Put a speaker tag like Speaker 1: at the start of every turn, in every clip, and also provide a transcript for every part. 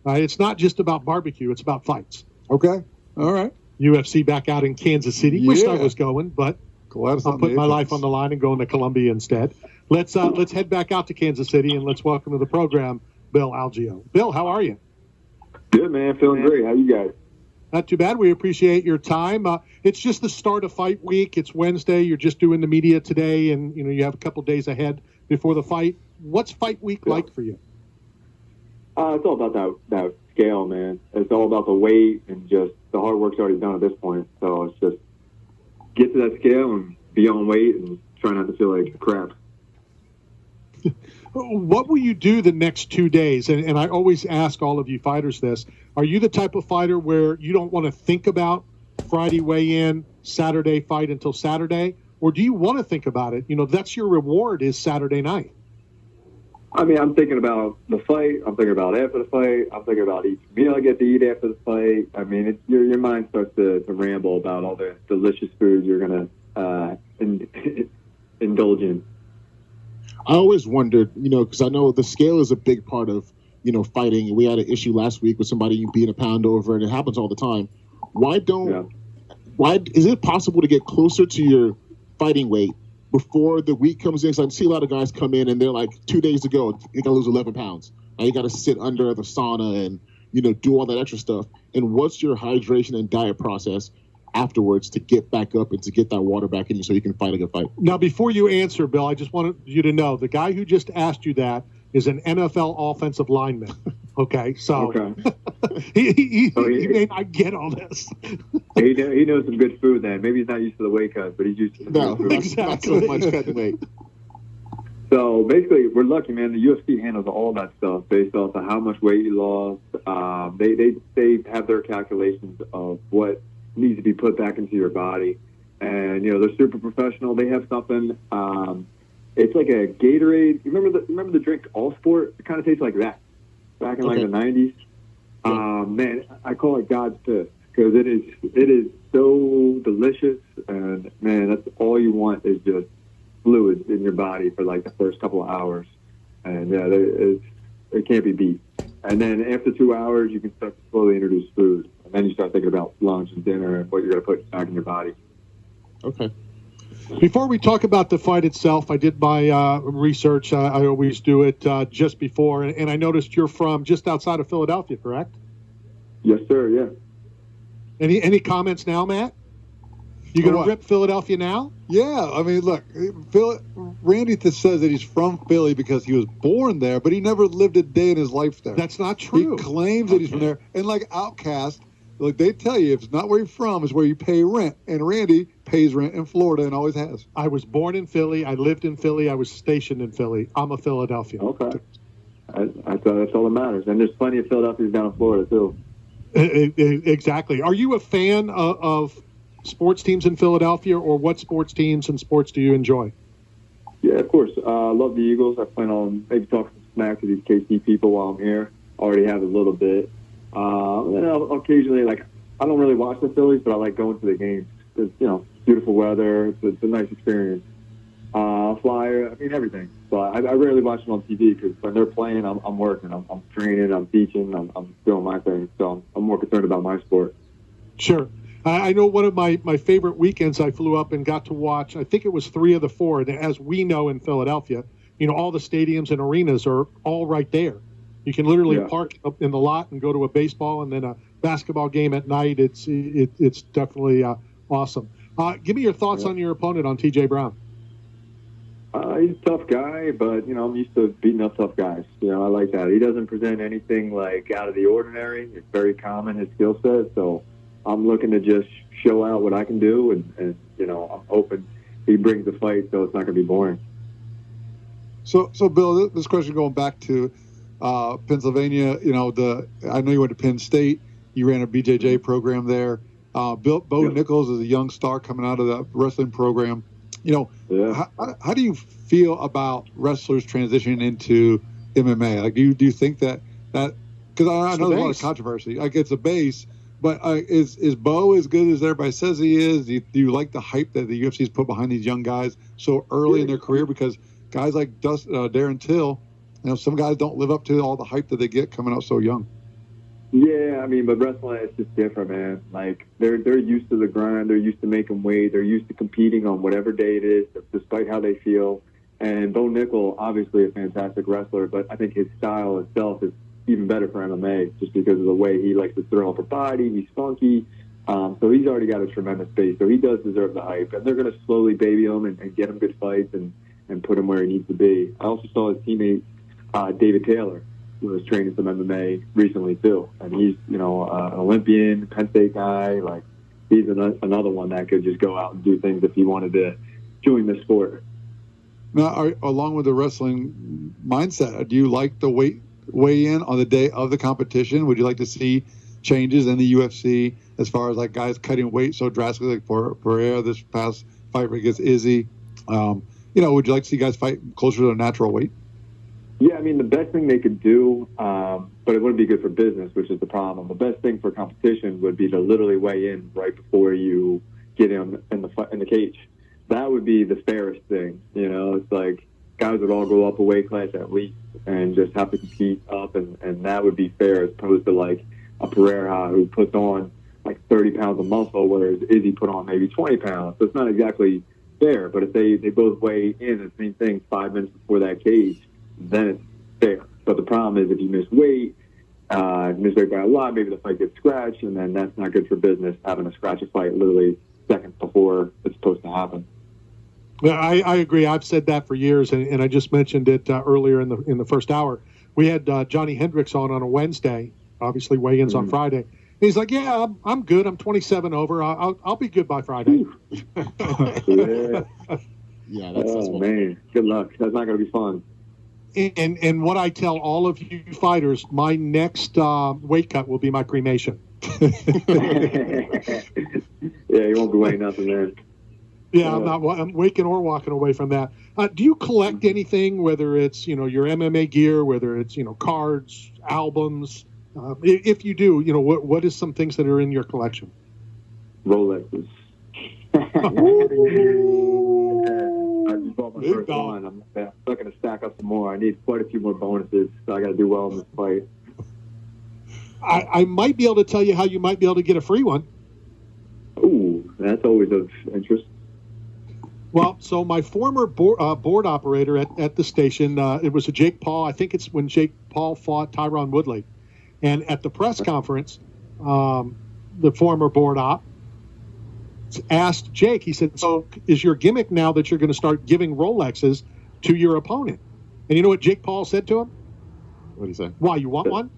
Speaker 1: It's not just about barbecue; it's about fights.
Speaker 2: Okay, all right.
Speaker 1: UFC back out in Kansas City.
Speaker 2: Yeah.
Speaker 1: Wish I was going, but
Speaker 2: Glad
Speaker 1: I'll put my life on the line and going to Columbia instead. Let's head back out to Kansas City and let's welcome to the program Bill Algeo. Bill, how are you?
Speaker 3: Good, man. Feeling great. How you guys?
Speaker 1: Not too bad. We appreciate your time. It's just the start of fight week. It's Wednesday. You're just doing the media today, and you have a couple days ahead before the fight. What's fight week like for you?
Speaker 3: It's all about that scale, man. It's all about the weight and just the hard work's already done at this point. So it's just get to that scale and be on weight and try not to feel like crap.
Speaker 1: What will you do the next 2 days? And I always ask all of you fighters this. Are you the type of fighter where you don't want to think about Friday weigh-in, Saturday fight until Saturday? Or do you want to think about it? That's your reward is Saturday night.
Speaker 3: I mean, I'm thinking about the fight. I'm thinking about after the fight. I'm thinking about each meal I get to eat after the fight. I mean, your mind starts to ramble about all the delicious food you're going to indulge in.
Speaker 4: I always wondered, because I know the scale is a big part of, fighting. We had an issue last week with somebody being a pound over, and it happens all the time. Why is it possible to get closer to your fighting weight before the week comes in? So I see a lot of guys come in and they're like 2 days to go, you got to lose 11 pounds. Now you got to sit under the sauna and, do all that extra stuff. And what's your hydration and diet process afterwards to get back up and to get that water back in you so you can fight a good fight?
Speaker 1: Now, before you answer, Bill, I just wanted you to know the guy who just asked you that is an NFL offensive lineman. Okay, so he may not get all this.
Speaker 3: he knows some good food then. Maybe he's not used to the weight cut, but he's used to the food.
Speaker 1: Exactly.
Speaker 4: Not so much cutting weight.
Speaker 3: So basically, we're lucky, man. The UFC handles all that stuff based off of how much weight you lost. They have their calculations of what needs to be put back into your body, and they're super professional. They have something. It's like a Gatorade. Remember the drink All Sport? It kind of tastes like that. Back in like the 90s. Man, I call it God's piss because it is so delicious, and man, that's all you want is just fluids in your body for like the first couple of hours, and it can't be beat. And then after 2 hours, you can start to slowly introduce food, and then you start thinking about lunch and dinner and what you're going to put back in your body.
Speaker 4: Okay.
Speaker 1: Before we talk about the fight itself, I did my research. I always do it just before, and I noticed you're from just outside of Philadelphia, correct?
Speaker 3: Yes, sir. Yeah.
Speaker 1: Any comments now, Matt? You going to rip Philadelphia now?
Speaker 2: Yeah. I mean, look, Randy says that he's from Philly because he was born there, but he never lived a day in his life there.
Speaker 1: That's not true.
Speaker 2: He claims that he's from there. And like Outcast, like they tell you, if it's not where you're from, it's where you pay rent. And Randy pays rent in Florida and always has.
Speaker 1: I was born in Philly. I lived in Philly. I was stationed in Philly. I'm a Philadelphian.
Speaker 3: Okay. I thought that's all that matters. And there's plenty of Philadelphians down in Florida, too.
Speaker 1: Exactly. Are you a fan of sports teams in Philadelphia, or what sports teams and sports do you enjoy?
Speaker 3: Yeah, of course. I love the Eagles. I plan on maybe talking some smack to these KC people while I'm here. Already have a little bit. And then I'll occasionally, I don't really watch the Phillies, but I like going to the games. It's, beautiful weather. It's a nice experience. Flyer, I mean, everything. So I rarely watch them on TV because when they're playing, I'm working. I'm training. I'm teaching. I'm doing my thing. So I'm more concerned about my sport.
Speaker 1: Sure. I know one of my favorite weekends I flew up and got to watch, I think it was 3 of the 4. And as we know in Philadelphia, all the stadiums and arenas are all right there. You can literally park up in the lot and go to a baseball and then a basketball game at night. It's definitely awesome. Give me your thoughts on your opponent, on T.J. Brown.
Speaker 3: He's a tough guy, but, I'm used to beating up tough guys. I like that. He doesn't present anything, out of the ordinary. It's very common, his skill set. So I'm looking to just show out what I can do, and I'm hoping he brings the fight so it's not going to be boring.
Speaker 2: So Bill, this question going back to Pennsylvania, I know you went to Penn State. You ran a BJJ program there. Bo Nichols is a young star coming out of the wrestling program. How do you feel about wrestlers transitioning into MMA? Like, do you think that because I know there's a lot of controversy. Like, it's a base, but is Bo as good as everybody says he is? Do you like the hype that the UFC's put behind these young guys so early in their career? Because guys like Darren Till, some guys don't live up to all the hype that they get coming out so young.
Speaker 3: Yeah, I mean, but wrestling is just different, man. Like they're used to the grind, they're used to making weight, they're used to competing on whatever day it is, despite how they feel. And Bo Nickel, obviously a fantastic wrestler, but I think his style itself is even better for MMA just because of the way he likes to throw up a body. He's funky, so he's already got a tremendous base. So he does deserve the hype, and they're going to slowly baby him and get him good fights and put him where he needs to be. I also saw his teammate David Taylor, who was training some MMA recently too, and he's an Olympian, Penn State guy. Like he's another one that could just go out and do things if he wanted to join the sport.
Speaker 2: Now, along with the wrestling mindset, do you like the weigh in on the day of the competition? Would you like to see changes in the UFC as far as like guys cutting weight so drastically, like for Pereira this past fight against Izzy? Would you like to see guys fight closer to their natural weight?
Speaker 3: Yeah, I mean, the best thing they could do, but it wouldn't be good for business, which is the problem. The best thing for competition would be to literally weigh in right before you get in the cage. That would be the fairest thing. It's like guys would all go up a weight class at least and just have to compete up, and that would be fair as opposed to like a Pereira who puts on like 30 pounds of muscle, whereas Izzy put on maybe 20 pounds. So it's not exactly fair, but if they both weigh in the same thing 5 minutes before that cage, then it's fair. But the problem is if you miss weight by a lot, maybe the fight gets scratched, and then that's not good for business, having to scratch a fight literally seconds before it's supposed to happen.
Speaker 1: Yeah, I agree. I've said that for years, and I just mentioned it earlier in the first hour. We had Johnny Hendricks on a Wednesday, obviously weigh-ins on Friday. And he's like, "Yeah, I'm good. I'm 27 over. I'll be good by Friday."
Speaker 3: Yeah, that's man. Good luck. That's not going to be fun.
Speaker 1: And what I tell all of you fighters, my next weight cut will be my cremation.
Speaker 3: Yeah, you won't be weighing nothing there.
Speaker 1: Yeah, I'm waking or walking away from that. Do you collect anything, whether it's, your MMA gear, whether it's, cards, albums? If you do, what is some things that are in your collection?
Speaker 3: Rolexes. I just bought my first one. I'm looking to stack up some more. I need quite a few more bonuses, so I got to do well in this fight.
Speaker 1: I might be able to tell you how you might be able to get a free one.
Speaker 3: Ooh, that's always of interest.
Speaker 1: Well, so my former board operator at the station, it was a Jake Paul. I think it's when Jake Paul fought Tyron Woodley. And at the press conference, the former board op asked Jake, he said, "So is your gimmick now that you're going to start giving Rolexes to your opponent?" And you know what Jake Paul said to him?
Speaker 4: What did he say?
Speaker 1: "Why, you want one?"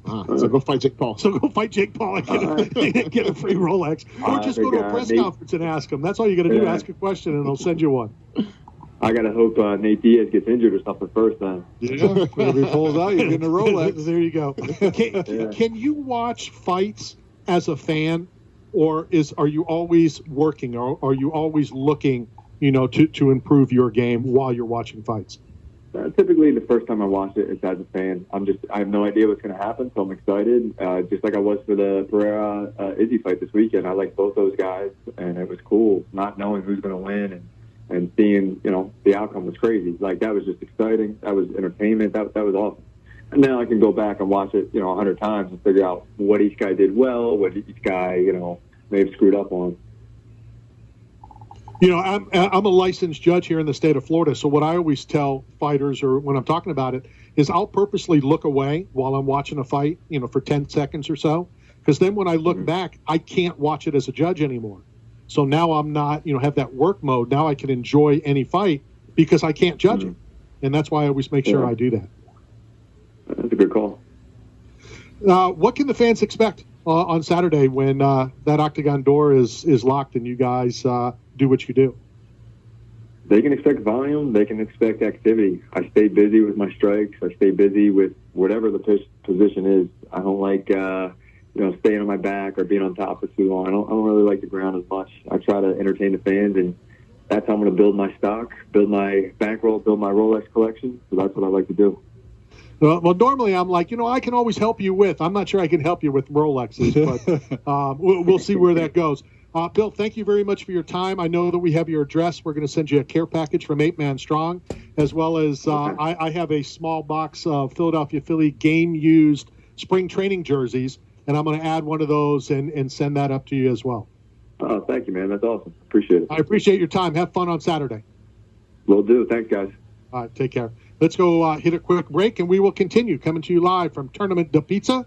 Speaker 4: So go fight Jake Paul.
Speaker 1: So go fight Jake Paul and get a free Rolex. Or just go to a press conference and ask him. That's all you got to do. Ask a question and they'll send you one.
Speaker 3: I got to hope Nate Diaz gets injured or something first then.
Speaker 2: Yeah, if he pulls out, you're getting a Rolex.
Speaker 1: There you go. Can you watch fights as a fan, or are you always working, or are you always looking, to improve your game while you're watching fights?
Speaker 3: Typically, the first time I watch it, it's as a fan. I have no idea what's going to happen, so I'm excited. Just like I was for the Pereira Izzy fight this weekend. I liked both those guys, and it was cool not knowing who's going to win and seeing, the outcome was crazy. Like, that was just exciting. That was entertainment. That was awesome. And now I can go back and watch it, 100 times and figure out what each guy did well, what each guy, may have screwed up on.
Speaker 1: I'm a licensed judge here in the state of Florida, so what I always tell fighters, or when I'm talking about it, is I'll purposely look away while I'm watching a fight, for 10 seconds or so, because then when I look back, I can't watch it as a judge anymore. So now I'm not, have that work mode. Now I can enjoy any fight because I can't judge it, and that's why I always make sure I do that.
Speaker 3: That's a good call.
Speaker 1: What can the fans expect on Saturday when that octagon door is locked and you guys do what you do?
Speaker 3: They can expect volume. They can expect activity. I stay busy with my strikes. I stay busy with whatever the position is. I don't like, staying on my back or being on top for too long. I don't really like the ground as much. I try to entertain the fans, and that's how I'm going to build my stock, build my bankroll, build my Rolex collection. So that's what I like to do.
Speaker 1: Well, normally I'm like, I can always help you with. I'm not sure I can help you with Rolexes, but we'll see where that goes. Bill, thank you very much for your time. I know that we have your address. We're going to send you a care package from 8 Man Strong, as well as I have a small box of Philadelphia Philly game-used spring training jerseys, and I'm going to add one of those and send that up to you as well.
Speaker 3: Oh, thank you, man. That's awesome. Appreciate it.
Speaker 1: I appreciate your time. Have fun on Saturday.
Speaker 3: Will do. Thanks, guys.
Speaker 1: All right, take care. Let's go hit a quick break, and we will continue coming to you live from Tournament de Pizza.